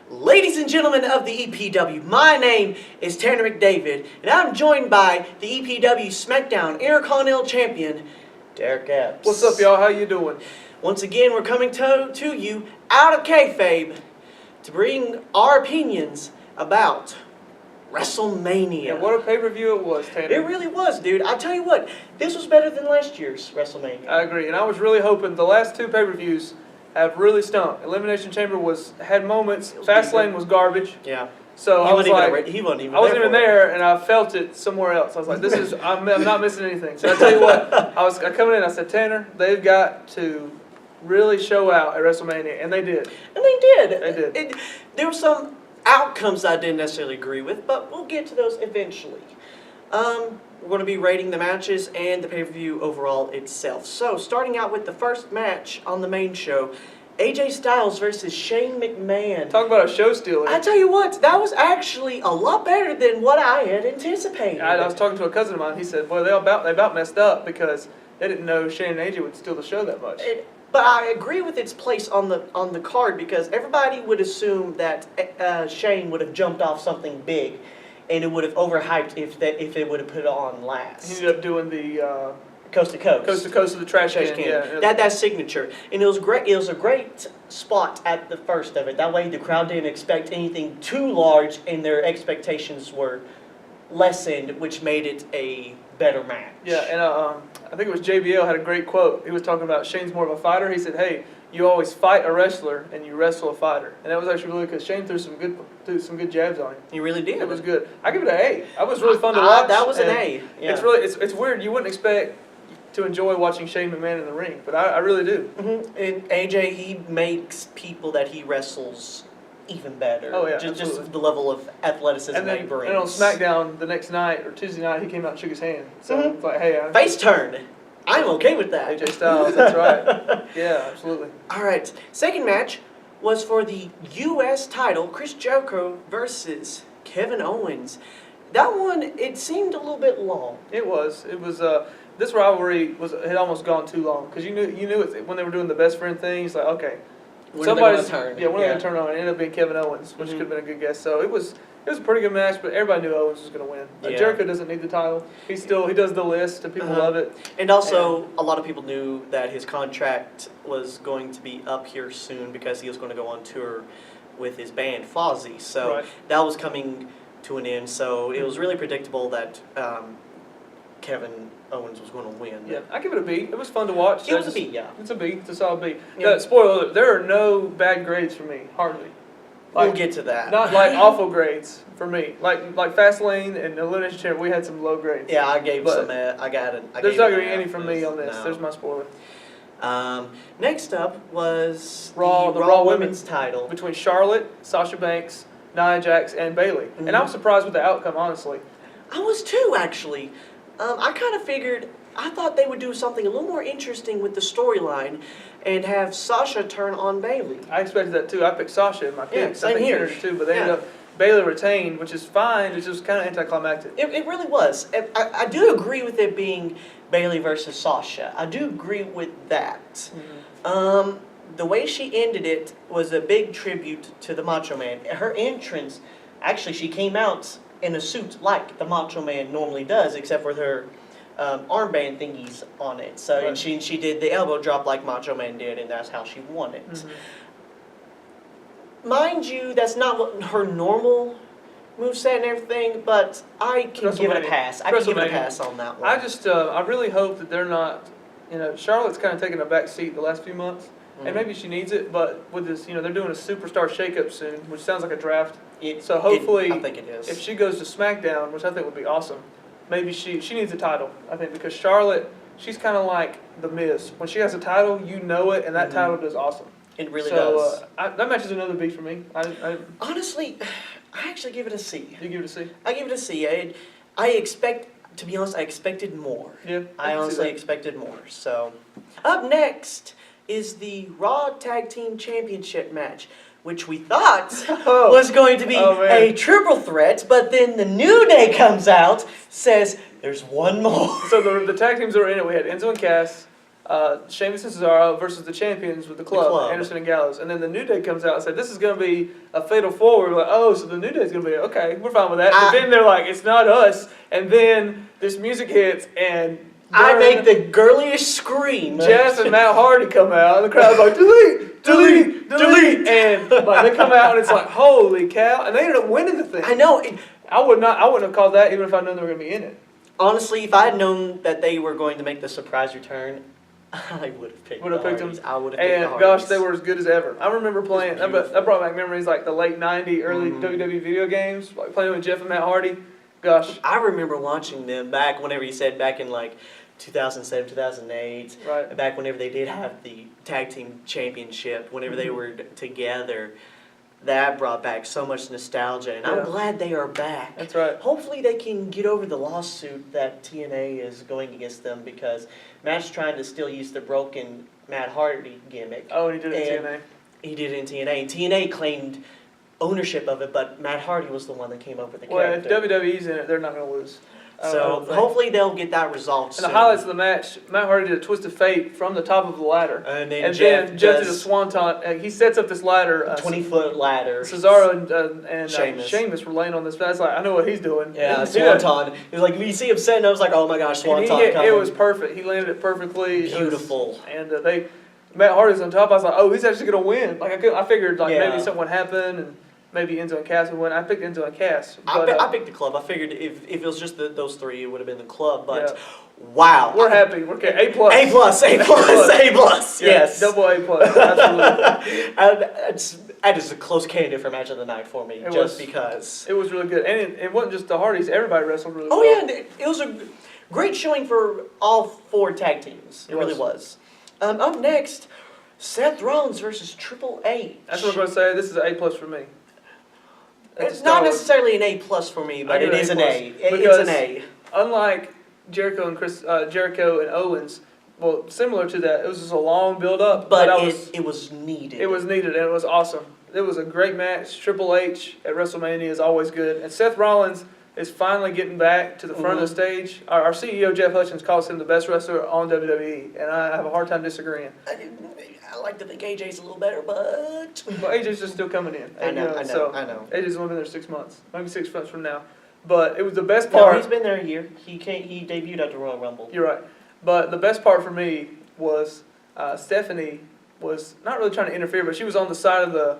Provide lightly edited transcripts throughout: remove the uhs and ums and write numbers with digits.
Ladies and gentlemen of the EPW, my name is Tanner McDavid, and I'm joined by the EPW SmackDown Intercontinental Champion, Derrick Epps. What's up, y'all? How you doing? Once again, we're coming to you out of kayfabe to bring our opinions about Wrestlemania. Yeah, what a pay-per-view it was, Tanner. It really was, dude. I'll tell you what, this was better than last year's Wrestlemania. I agree, and I was really hoping the last two pay-per-views have really stunk. Elimination Chamber had moments. Fastlane was garbage. Yeah. So he I was like, he wasn't even. I wasn't even there, and I felt it somewhere else. I was like, I'm not missing anything. So I tell you what, I come in, I said, Tanner, they've got to really show out at WrestleMania, and they did. And they did. They did. There were some outcomes I didn't necessarily agree with, but we'll get to those eventually. We're going to be rating the matches and the pay-per-view overall itself. So, starting out with the first match on the main show, AJ Styles versus Shane McMahon. Talk about a show stealer. I tell you what, that was actually a lot better than what I had anticipated. I was talking to a cousin of mine. He said, well, they about messed up because they didn't know Shane and AJ would steal the show that much. But I agree with its place on the card because everybody would assume that Shane would have jumped off something big, and it would have overhyped if it would have put it on last. He ended up doing the coast to coast. Coast to coast of the trash can. Yeah. That's signature, and it was great. It was a great spot at the first of it. That way, the crowd didn't expect anything too large, and their expectations were lessened, which made it a better match. Yeah, and I think it was JBL had a great quote. He was talking about Shane's more of a fighter. He said, "Hey, you always fight a wrestler and you wrestle a fighter," and that was actually really because Shane threw some good jabs on him. He really did. It was good. I give it an A. That was really fun to watch. That was an A. Yeah. It's weird. You wouldn't expect to enjoy watching Shane McMahon in the ring, but I really do. Mm-hmm. And AJ, he makes people that he wrestles even better. Oh yeah, just the level of athleticism that he brings. And on SmackDown the next night or Tuesday night, he came out and shook his hand. So it's like, hey, face turn. I'm okay with that. AJ Styles, that's right. Yeah, absolutely. All right, second match was for the U.S. title, Chris Jericho versus Kevin Owens. That one, it seemed a little bit long. It was. This rivalry had almost gone too long because you knew it when they were doing the best friend thing. It's like, okay, somebody's turn. Yeah, when are they going to turn on? It ended up being Kevin Owens, which could have been a good guess. So it was a pretty good match, but everybody knew Owens was going to win. Yeah. Jericho doesn't need the title. He does the list, and people love it. And also, a lot of people knew that his contract was going to be up here soon because he was going to go on tour with his band Fozzy. So that was coming to an end. So it was really predictable that Kevin Owens was going to win. Yeah, I give it a B. It was fun to watch. It was a B, yeah. It's a B. It's a solid B. Yeah. Spoiler alert, there are no bad grades for me, hardly. We'll get to that. Not like awful grades for me. Like Fastlane and Elimination Chamber, we had some low grades. Yeah, I gave some. There's not going to be any from me on this. No. There's my spoiler. Next up was the Raw Women's title between Charlotte, Sasha Banks, Nia Jax, and Bayley. Mm-hmm. And I was surprised with the outcome, honestly. I was too, actually. I kind of figured, I thought they would do something a little more interesting with the storyline and have Sasha turn on Bayley. I expected that too. I picked Sasha in my picks. Yeah, same here too, but they ended up Bayley retained, which is fine. It's just kind of anticlimactic. It really was. I do agree with it being Bayley versus Sasha. I do agree with that. Mm-hmm. The way she ended it was a big tribute to the Macho Man. Her entrance, actually, she came out in a suit like the Macho Man normally does, except with her armband thingies on it. So and she did the elbow drop like Macho Man did, and that's how she won it. Mm-hmm. Mind you, that's not what her normal moveset and everything, but I can give it a pass. I can give it a pass on that one. I really hope that they're not, Charlotte's kind of taken a back seat the last few months, and maybe she needs it, but with this, they're doing a superstar shakeup soon, which sounds like a draft. So hopefully, I think it is. If she goes to SmackDown, which I think would be awesome, maybe she needs a title, I think, because Charlotte, she's kind of like The Miz. When she has a title, you know it, and that title does awesome. It really does. That match is another B for me. Honestly, I actually give it a C. You give it a C? I give it a C. I expect, to be honest, I expected more. Yeah. I honestly expected more. So, up next is the Raw Tag Team Championship match, which we thought was going to be a triple threat, but then the New Day comes out, says there's one more. So the tag teams that were in it, we had Enzo and Cass, Sheamus and Cesaro versus the champions with the club, Anderson and Gallows. And then the New Day comes out and said, this is going to be a fatal four. We're like, oh, so the New Day's going to be, okay, we're fine with that. But then they're like, it's not us. And then this music hits and I make the girliest scream. Jeff and Matt Hardy come out and the crowd's like, delete, delete, delete. And like, they come out and it's like, holy cow. And they ended up winning the thing. I know. I wouldn't have called that even if I'd known they were going to be in it. Honestly, if I had known that they were going to make the surprise return, I would have picked them. I would have picked the Hardys. Gosh, they were as good as ever. I remember playing, that brought back memories like the late 90s, early WWE video games, like playing with Jeff and Matt Hardy. Gosh. I remember watching them back whenever you said back in like 2007, 2008. Right. Back whenever they did have the tag team championship, whenever they were together. That brought back so much nostalgia, and I'm glad they are back. That's right. Hopefully they can get over the lawsuit that TNA is going against them because Matt's trying to still use the broken Matt Hardy gimmick. Oh, and he did it in TNA. He did it in TNA, and TNA claimed ownership of it, but Matt Hardy was the one that came up with the character. Well, if WWE's in it, they're not going to lose. So hopefully they'll get that resolved soon. And the highlights of the match, Matt Hardy did a twist of fate from the top of the ladder. And then Jeff did a swanton. He sets up this ladder. 20-foot ladder. Cesaro and Sheamus were laying on this. That's like, I know what he's doing. Yeah, swanton. It was like, you see him setting, I was like, oh my gosh, swanton coming. It was perfect. He landed it perfectly. Beautiful. And Matt Hardy's on top. I was like, oh, he's actually going to win. Like I figured like maybe something would happen and maybe Enzo and Cass would win. I picked Enzo and Cass. But, I picked the club. I figured if it was just those three, it would have been the club. But wow, we're happy. We're okay. A+. A+. Yes. Double A+. Absolutely. That is a close candidate for match of the night for me. Because it was really good, and it wasn't just the Hardys. Everybody wrestled really well. Oh yeah, it was a great showing for all four tag teams. It really was. Up next, Seth Rollins versus Triple H. That's what I'm going to say. This is an A+ for me. It's not necessarily an A+ for me, but it is an A. It's an A. Unlike Jericho and Owens, well, similar to that, it was just a long build-up. But it was needed. It was needed, and it was awesome. It was a great match. Triple H at WrestleMania is always good. And Seth Rollins is finally getting back to the front of the stage. Our CEO, Jeff Hutchins, calls him the best wrestler on WWE, and I have a hard time disagreeing. I like to think AJ's a little better, but... Well, AJ's just still coming in. I know. AJ's only been there 6 months, maybe 6 months from now. But it was the best part. No, he's been there a year. He debuted at the Royal Rumble. You're right. But the best part for me was Stephanie was not really trying to interfere, but she was on the side of the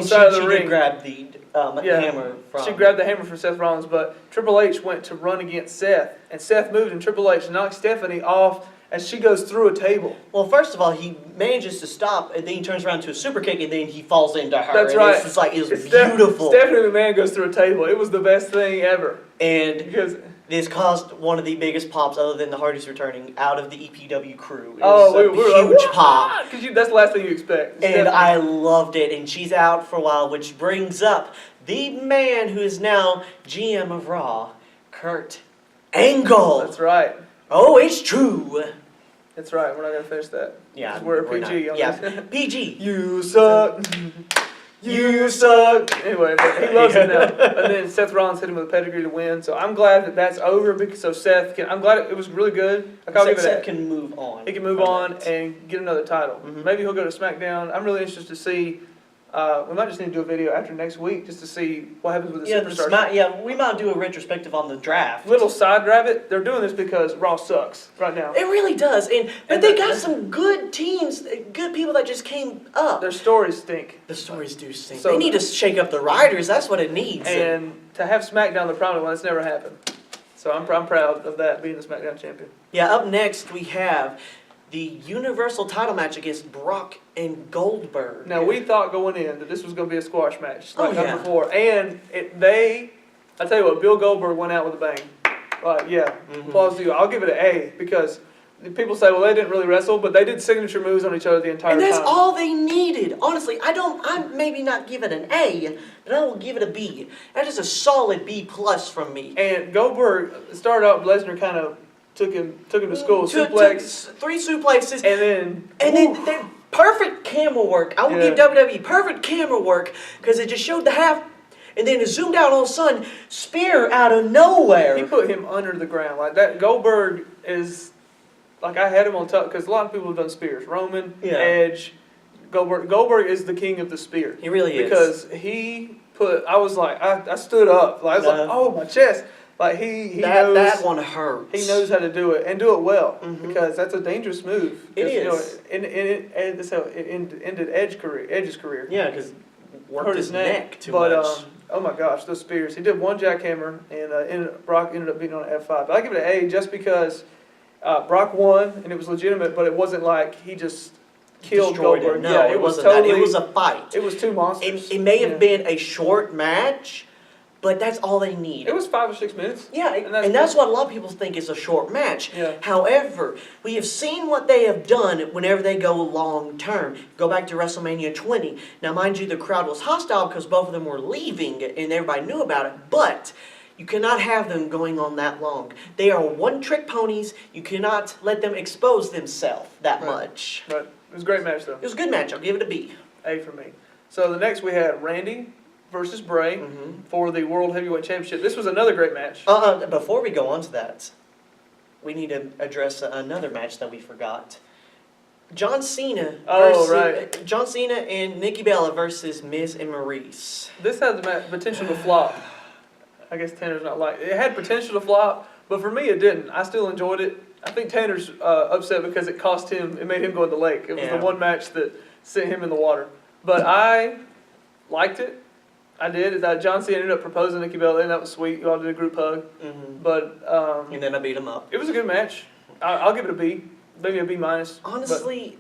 side of the ring. She grabbed the hammer from... She grabbed the hammer from Seth Rollins, but Triple H went to run against Seth, and Seth moved, and Triple H knocked Stephanie off as she goes through a table. Well, first of all, he manages to stop, and then he turns around to a super kick, and then he falls into her. That's right. It's just like, it was beautiful. Stephanie McMahon goes through a table. It was the best thing ever. And this caused one of the biggest pops, other than the Hardys returning, out of the EPW crew. It was a huge pop. Because that's the last thing you expect. And I loved it. And she's out for a while, which brings up the man who is now GM of Raw, Kurt Angle. That's right. Oh, it's true. That's right. We're not going to finish that. Yeah. We're PG. PG. You suck. You suck. Anyway, but he loves it now. And then Seth Rollins hit him with a pedigree to win. So I'm glad that that's over because Seth can. I'm glad it was really good. Seth can move on. He can move on and get another title. Mm-hmm. Maybe he'll go to SmackDown. I'm really interested to see. We might just need to do a video after next week just to see what happens with the superstars. We might do a retrospective on the draft. Little side rabbit. They're doing this because Raw sucks right now. It really does, but they got some good teams, good people that just came up. Their stories stink. The stories do stink. So they need to shake up the writers. That's what it needs. And to have SmackDown the prominent one, it's never happened. So I'm proud of that being the SmackDown champion. Yeah. Up next we have the Universal title match against Brock and Goldberg. Now, we thought going in that this was going to be a squash match, like number 4. And I tell you what, Bill Goldberg went out with a bang. Applause to you. I'll give it an A because people say, well, they didn't really wrestle, but they did signature moves on each other the entire time. And that's all they needed. Honestly, I'm maybe not give it an A, but I will give it a B. That is a solid B+ from me. And Goldberg started out, Lesnar kind of took him to school, suplex. 3 suplexes. And then perfect camera work. I will give WWE perfect camera work because it just showed the half, and then it zoomed out all of a sudden, spear out of nowhere. He put him under the ground. Like that, Goldberg is, like I had him on top because a lot of people have done spears. Roman, Yeah. Edge, Goldberg. Goldberg is the king of the spear. He really is. Because I was like, I stood up. Like, I was like, oh, my chest. Like he knows that one hurts. He knows how to do it and do it well because that's a dangerous move. It is. You know, that's how it ended Edge's career. Yeah, because Hurt his neck too much. Oh my gosh, those spears! He did one jackhammer and Brock ended up beating on an F5. But I give it an A just because Brock won and it was legitimate, but it wasn't like he just killed Destroyed Goldberg. him. No, yeah, it wasn't totally, that. It was a fight. It was two monsters. It may have been a short match, but that's all they need. It was 5 or 6 minutes. Yeah, and that's what a lot of people think is a short match. Yeah. However, we have seen what they have done whenever they go long term. Go back to WrestleMania 20. Now, mind you, the crowd was hostile because both of them were leaving and everybody knew about it, but you cannot have them going on that long. They are one-trick ponies. You cannot let them expose themselves that much. Right. It was a great match, though. It was a good match. I'll give it a B. A for me. So the next we had Randy versus Bray for the World Heavyweight Championship. This was another great match. Before we go on to that, we need to address another match that we forgot. John Cena John Cena and Nikki Bella versus Miz and Maurice. This had the potential to flop. I guess Tanner's not like it. Had potential to flop, but for me it didn't. I still enjoyed it. I think Tanner's upset because it cost him. It made him go in the lake. It was the one match that sent him in the water. But I liked it. I did. John Cena ended up proposing Nikki Bella, and that was sweet. You all did a group hug. But and then I beat him up. It was a good match. I'll give it a B, maybe a B minus. Honestly,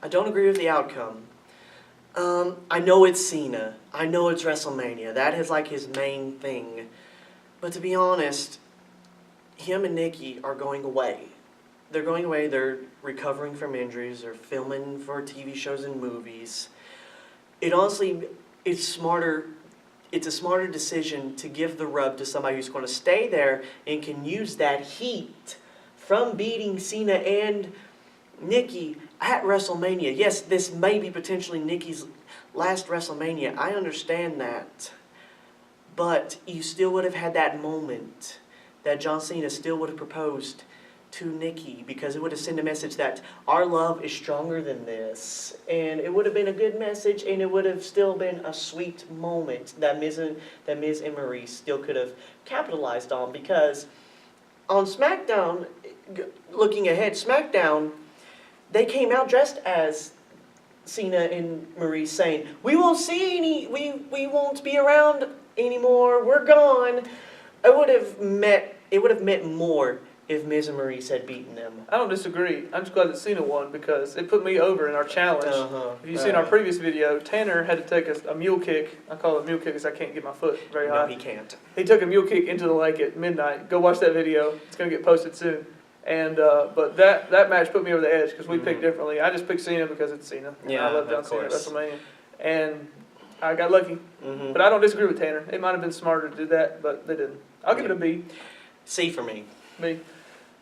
I don't agree with the outcome. I know it's Cena. I know it's WrestleMania. That is like his main thing. But to be honest, him and Nikki are going away. They're going away. They're recovering from injuries. They're filming for TV shows and movies. It's smarter. It's a smarter decision to give the rub to somebody who's going to stay there and can use that heat from beating Cena and Nikki at WrestleMania. Yes, this may be potentially Nikki's last WrestleMania. I understand that. But you still would have had that moment that John Cena still would have proposed to Nikki, because it would have sent a message that our love is stronger than this. And it would have been a good message, and it would have still been a sweet moment that Miz and Maurice still could have capitalized on. Because on SmackDown, looking ahead, SmackDown, they came out dressed as Cena and Maurice, saying, we won't be around anymore, we're gone. It would have meant more if Miz and Maurice had beaten them. I don't disagree. I'm just glad that Cena won because it put me over in our challenge. If you've seen our previous video, Tanner had to take a mule kick. I call it a mule kick because I can't get my foot very high. No, he can't. He took a mule kick into the lake at midnight. Go watch that video. It's going to get posted soon. And but that match put me over the edge because we picked differently. I just picked Cena because it's Cena. Yeah, I love John Cena at WrestleMania. And I got lucky. But I don't disagree with Tanner. It might have been smarter to do that, but they didn't. I'll give it a B. C for me. B.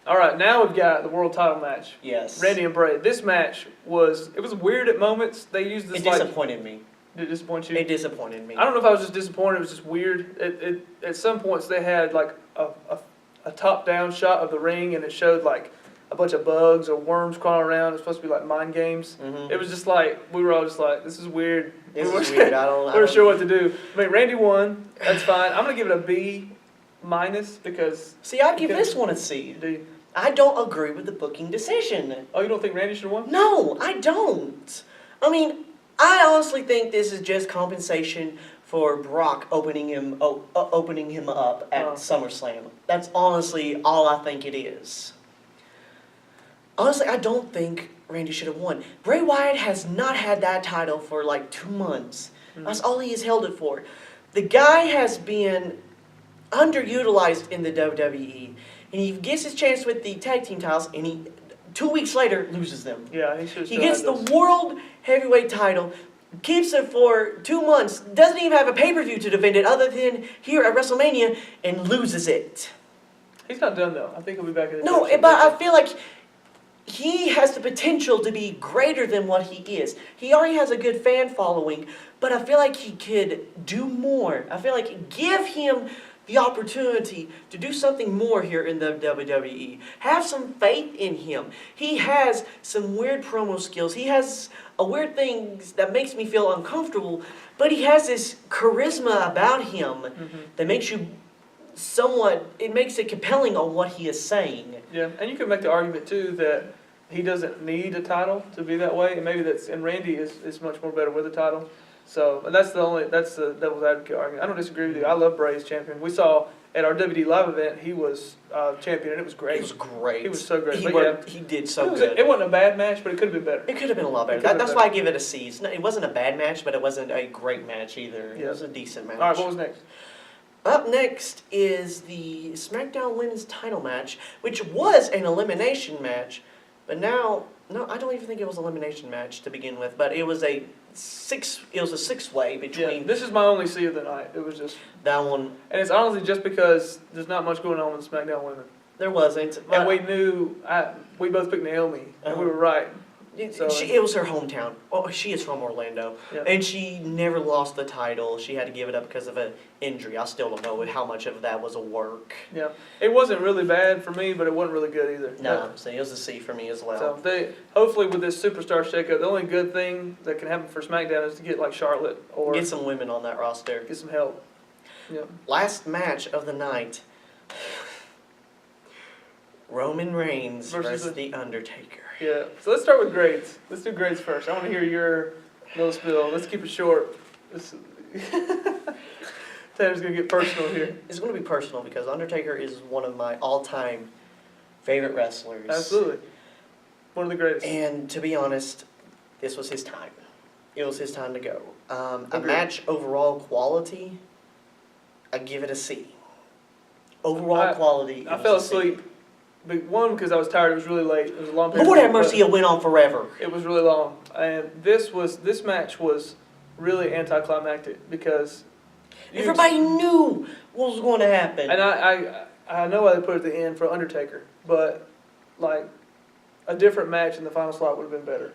All right, now we've got the world title match. Yes. Randy and Bray. This match was weird at moments. They used this. It disappointed me. Did it disappoint you? It disappointed me. I don't know if I was just disappointed. It was just weird. At some points they had like a top-down shot of the ring, and it showed like a bunch of bugs or worms crawling around. It was supposed to be like mind games. It was just like we were all just like, this is weird. This is weird. I don't. We weren't sure what to do. I mean, Randy won. That's fine. I'm gonna give it a B minus because. See, I'd give this one a C. Do you? I don't agree with the booking decision. Oh, you don't think Randy should have won? No, I don't. I mean, I honestly think this is just compensation for Brock opening him up at SummerSlam. That's honestly all I think it is. Honestly, I don't think Randy should have won. Bray Wyatt has not had that title for like 2 months. That's all he has held it for. The guy has been underutilized in the WWE. And he gets his chance with the tag team titles, and he 2 weeks later loses them. Yeah, he should. He gets the World Heavyweight title, keeps it for 2 months, doesn't even have a pay-per-view to defend it other than here at WrestleMania, and loses it. He's not done though. I think he'll be back in the No, but I feel like he has the potential to be greater than what he is. He already has a good fan following, but I feel like he could do more. I feel like give him the opportunity to do something more here in the WWE. Have some faith in him. He has some weird promo skills. He has a weird thing that makes me feel uncomfortable, but he has this charisma about him that makes you it makes it compelling on what he is saying. Yeah, and you can make the argument too that he doesn't need a title to be that way, and maybe and Randy is much more better with a title. So that's the devil's advocate argument. I don't disagree with you. I love Bray as champion. We saw at our WWE live event he was champion, and it was great. It was great. He was so great. He did so good. It wasn't a bad match, but it could have been better. It could have been a lot better. That's why I give it a C. It wasn't a bad match, but it wasn't a great match either. It was a decent match. All right, what was next? Up next is the SmackDown Women's title match, which was an elimination match, but now, no, I don't even think it was an elimination match to begin with, but it was a six-way between... Yeah, this is my only C of the night. It was just... That one... And it's honestly just because there's not much going on with SmackDown Women. There wasn't. And we knew... we both picked Naomi, and we were right. So, it was her hometown. Oh, she is from Orlando. Yeah. And she never lost the title. She had to give it up because of an injury. I still don't know how much of that was a work. Yeah. It wasn't really bad for me, but it wasn't really good either. No, so it was a C for me as well. So hopefully with this Superstar shakeup, the only good thing that can happen for SmackDown is to get like Charlotte or... Get some women on that roster. Get some help. Yeah. Last match of the night. Roman Reigns versus The Undertaker. Yeah, so let's start with grades. Let's do grades first. I want to hear your little spiel. Let's keep it short. Tanner's going to get personal here. It's going to be personal because Undertaker is one of my all-time favorite wrestlers. Absolutely. One of the greatest. And to be honest, this was his time. It was his time to go. A match overall quality, I give it a C. Overall quality, I fell asleep. But one, because I was tired. It was really late. It was a long period. Lord have mercy, it went on forever. It was really long, and this match was really anticlimactic because everybody knew what was going to happen. And I know why they put it at the end for Undertaker, but like a different match in the final slot would have been better.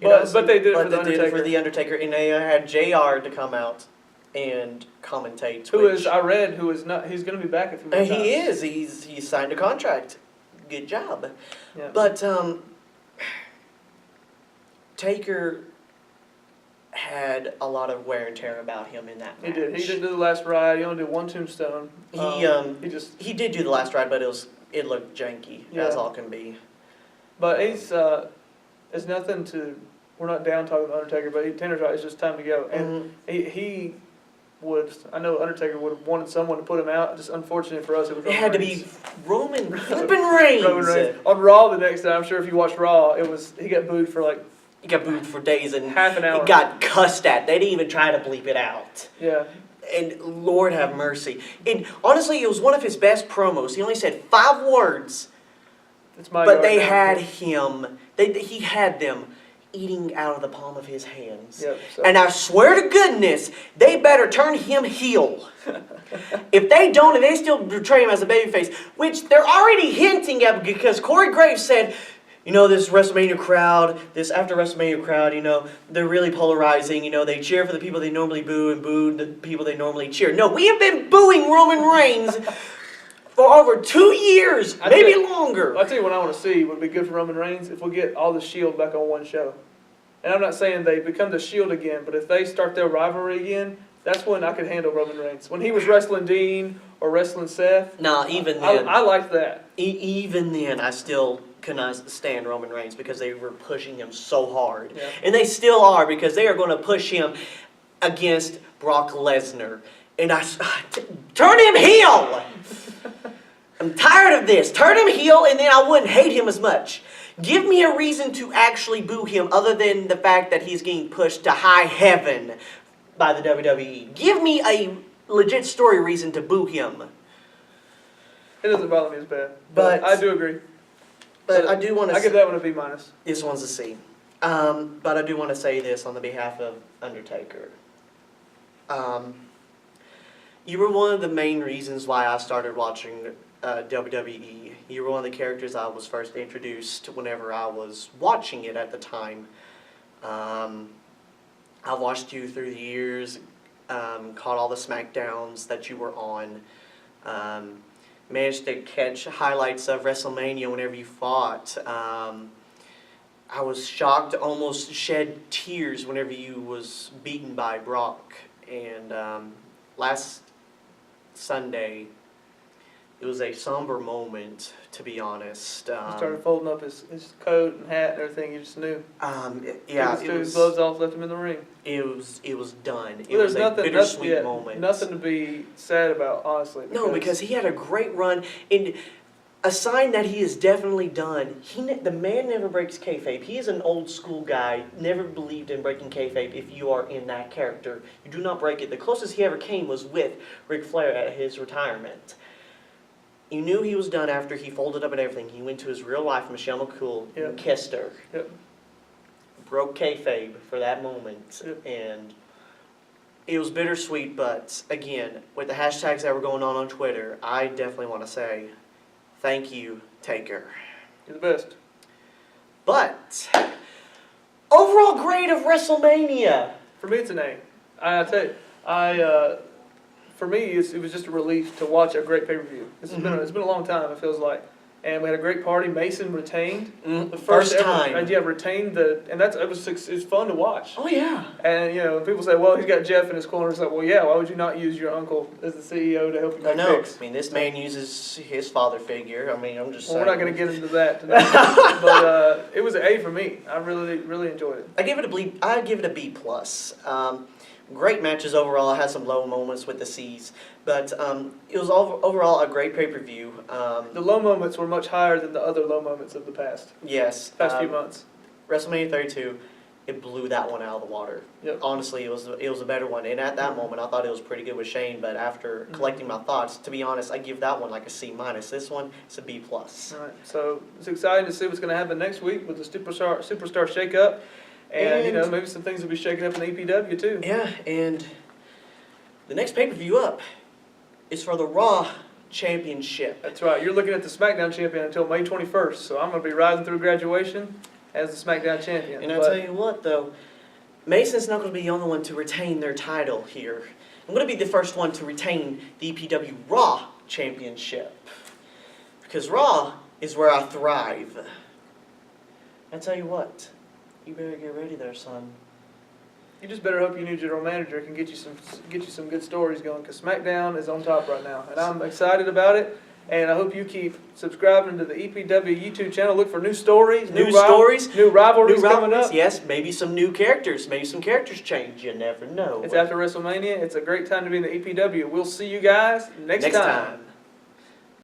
But they did it for the Undertaker. Did it for the Undertaker, and they had JR to come out and commentate. He's going to be back a few more times. He is. He's signed a contract. Good job. Yeah. But Taker had a lot of wear and tear about him in that match. He did. He didn't do the last ride. He only did one tombstone. He did do the last ride, but it looked janky, as all can be. But it's nothing to. We're not down talking about Undertaker, but Tanner's right. It's just time to go. And he would. I know Undertaker would have wanted someone to put him out. Just unfortunate for us, it was. It had to be Roman Reigns. Roman Reigns on Raw the next day. I'm sure if you watched Raw, he got booed for like. He got booed for days and half an hour. He got cussed at. They didn't even try to bleep it out. Yeah. And Lord have mercy. And honestly, it was one of his best promos. He only said 5 words. But they had him. He had them eating out of the palm of his hands. Yep, so. And I swear to goodness, they better turn him heel. If they don't, and they still portray him as a babyface, which they're already hinting at because Corey Graves said, this WrestleMania crowd, this after WrestleMania crowd, they're really polarizing. They cheer for the people they normally boo and boo the people they normally cheer. No, we have been booing Roman Reigns for over 2 years, maybe longer. I'll tell you what I want to see would be good for Roman Reigns if we get all the Shield back on one show. And I'm not saying they become the Shield again, but if they start their rivalry again, that's when I could handle Roman Reigns. When he was wrestling Dean or wrestling Seth. Nah, even then. I liked that. Even then, I still could not stand Roman Reigns because they were pushing him so hard. Yeah. And they still are because they are going to push him against Brock Lesnar. And turn him heel! I'm tired of this. Turn him heel and then I wouldn't hate him as much. Give me a reason to actually boo him other than the fact that he's getting pushed to high heaven by the WWE. Give me a legit story reason to boo him. It doesn't bother me as bad. But I do agree. But I do want to... I give that one a B-. This one's a C. But I do want to say this on the behalf of Undertaker. You were one of the main reasons why I started watching WWE. You were one of the characters I was first introduced whenever I was watching it at the time. I watched you through the years, caught all the SmackDowns that you were on. Managed to catch highlights of Wrestlemania whenever you fought. I was shocked, almost shed tears whenever you was beaten by Brock. And last Sunday, it was a somber moment, to be honest. He started folding up his coat and hat and everything. You just knew. Yeah, took his gloves off, left him in the ring. It was done. It Well, was a bittersweet moment. Nothing to be sad about, honestly. No, because he had a great run, and a sign that he is definitely done. The man never breaks kayfabe. He is an old school guy. Never believed in breaking kayfabe. If you are in that character, you do not break it. The closest he ever came was with Ric Flair at his retirement. You knew he was done after he folded up and everything. He went to his real life, Michelle McCool, and kissed her. Yep. Broke kayfabe for that moment, and it was bittersweet. But again, with the hashtags that were going on Twitter, I definitely want to say thank you, Taker. You're the best. But overall grade of WrestleMania. For me, it's an A. I tell you, for me, it was just a relief to watch a great pay-per-view. It's been a long time, it feels like. And we had a great party. Mason retained. The first time. Retained and it was fun to watch. Oh, yeah. And, people say, well, he's got Jeff in his corner. It's like, well, yeah, why would you not use your uncle as the CEO to help you make picks? I mean, this man uses his father figure. I mean, I'm just saying. We're not going to get into that tonight. But it was an A for me. I really, really enjoyed it. I give it a B+. Great matches overall. I had some low moments with the C's, but it was overall a great pay-per-view. The low moments were much higher than the other low moments of the past. Yes. Past few months. WrestleMania 32, it blew that one out of the water. Yep. Honestly, it was a better one. And at that moment, I thought it was pretty good with Shane, but after collecting my thoughts, to be honest, I give that one like a C-. This one, it's a B+. All right. So it's exciting to see what's going to happen next week with the Superstar Shakeup. And maybe some things will be shaking up in the EPW too. Yeah, and the next pay-per-view up is for the Raw Championship. That's right. You're looking at the SmackDown champion until May 21st. So I'm going to be riding through graduation as the SmackDown champion. And I'll tell you what, though, Mason's not going to be the only one to retain their title here. I'm going to be the first one to retain the EPW Raw Championship. Because Raw is where I thrive. I tell you what. You better get ready there, son. You just better hope your new general manager can get you some good stories going, because SmackDown is on top right now, and I'm excited about it. And I hope you keep subscribing to the EPW YouTube channel. Look for new stories, new rivalries coming up. Yes, maybe some new characters. Maybe some characters change. You never know. It's after WrestleMania. It's a great time to be in the EPW. We'll see you guys next time.